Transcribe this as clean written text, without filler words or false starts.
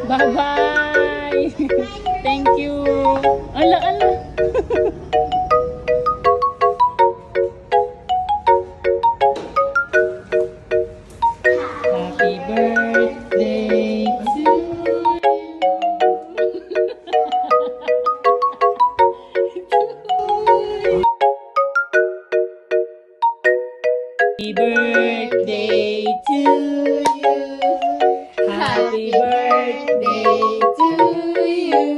Bye-bye. Thank you. Ala, ala. Happy birthday to you. Happy birthday to you. Happy birthday to you.